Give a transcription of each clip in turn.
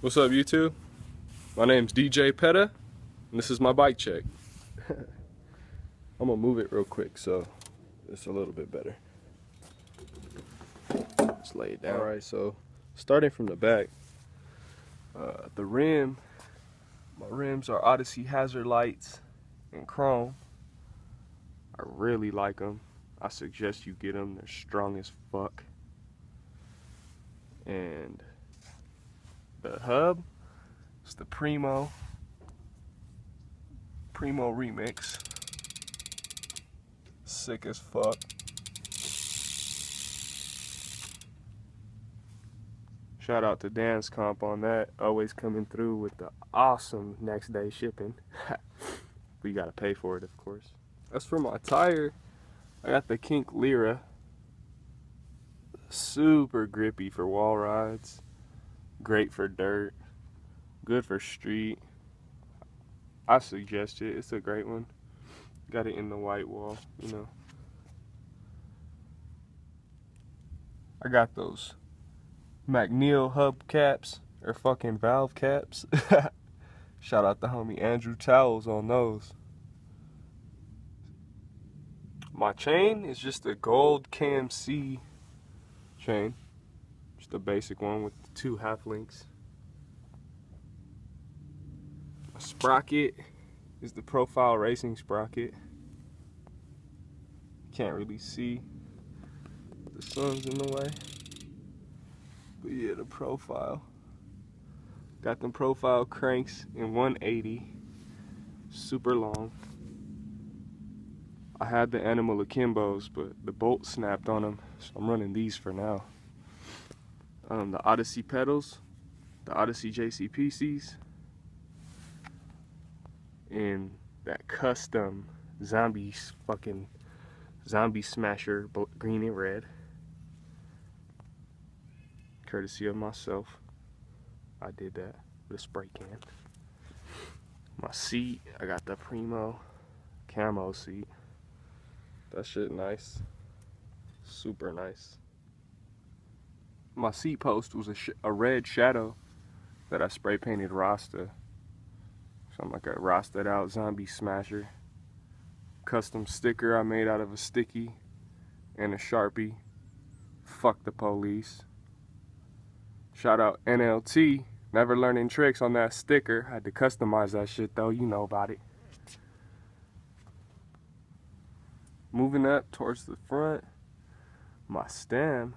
What's up, YouTube? My name's DJ Petta, and this is my bike check. I'm gonna move it real quick so it's a little bit better. Just lay it down. All right, so starting from the back, the rim, my rims are Odyssey Hazard Lights in chrome. I really like them. I suggest you get them. They're strong as fuck. And the hub, it's the Primo Remix. Sick as fuck. Shout out to Dance Comp on that. Always coming through with the awesome next day shipping. But you gotta pay for it, of course. As for my tire, I got the Kink Lyra. Super grippy for wall rides. Great for dirt. Good for street. I suggest it. It's a great one. Got it in the white wall, you know. I got those McNeil hub caps or fucking valve caps. Shout out the homie Andrew Towels on those. My chain is just a gold KMC chain. Just a basic one with 2 half links. My sprocket is the Profile Racing sprocket. Can't really see. The sun's in the way. But yeah, the Profile. Got them Profile cranks in 180. Super long. I had the Animal Akimbos, but the bolt snapped on them, so I'm running these for now. The Odyssey pedals, the Odyssey JCPCs, and that custom zombie smasher green and red, courtesy of myself. I did that with a spray can. My seat, I got the Primo camo seat. That shit nice, super nice. My seat post was a red shadow that I spray painted Rasta. So I'm like a Rasta'd out zombie smasher. Custom sticker I made out of a sticky and a Sharpie. Fuck the police. Shout out NLT, never learning tricks on that sticker. Had to customize that shit though, you know about it. Moving up towards the front, my stem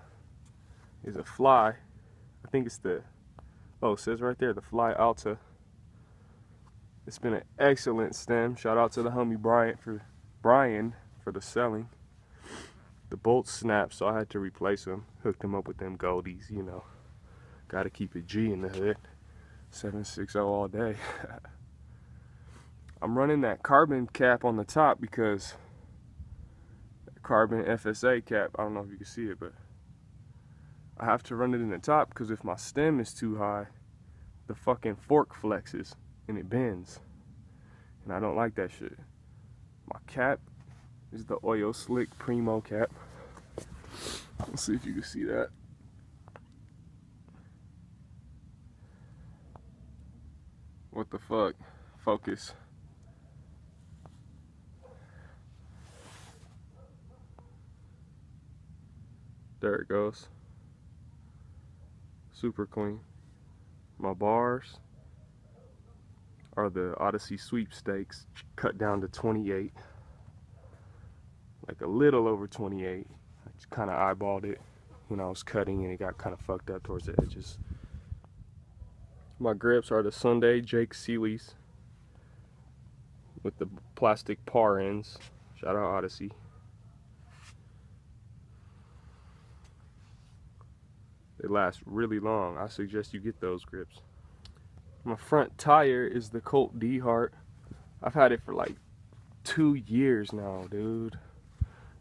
is a Fly. I think it's the, oh, it says right there, the Fly Alta. It's been an excellent stem. Shout out to the homie Brian for the selling. The bolts snapped, so I had to replace them. Hooked them up with them goldies, you know. Gotta keep it G in the hood. 760 all day. I'm running that carbon cap on the top because that carbon FSA cap, I don't know if you can see it, but I have to run it in the top because if my stem is too high, the fucking fork flexes and it bends. And I don't like that shit. My cap is the Oil Slick Primo cap. Let's see if you can see that. What the fuck? Focus. There it goes. Super clean. My bars are the Odyssey sweepstakes cut down to 28. Like a little over 28. I just kind of eyeballed it when I was cutting and it got kind of fucked up towards the edges. My grips are the Sunday Jake Seeley's with the plastic par ends. Shout out Odyssey. They last really long. I suggest you get those grips. My front tire is the Colt D-Heart. I've had it for like 2 years now, dude.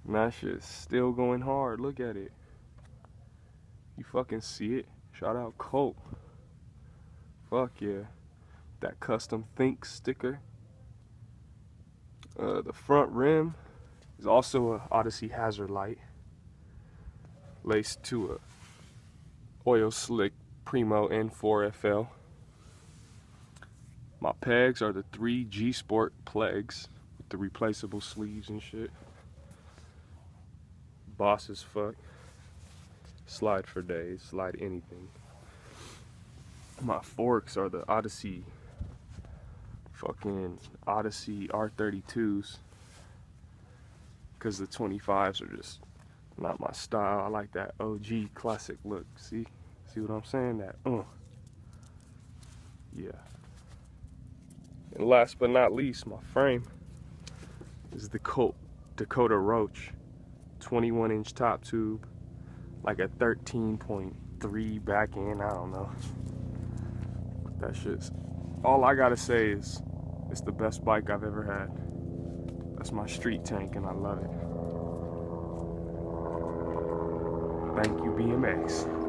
And that shit's still going hard. Look at it. You fucking see it? Shout out Colt. Fuck yeah. That custom Think sticker. The front rim is also a Odyssey Hazard Light. Laced to a Oil Slick Primo N4 FL. My pegs are the 3 G Sport Plegs with the replaceable sleeves and shit. Boss as fuck. Slide for days, slide anything. My forks are the Odyssey, fucking Odyssey R32s, because the 25s are just not my style. I like that OG classic look. See what I'm saying? That yeah. And last but not least, my frame is the Dakota Roach 21-inch top tube, like a 13.3 back end. I don't know. That shit's, all I gotta say is it's the best bike I've ever had. That's my street tank and I love it. Thank you, BMX.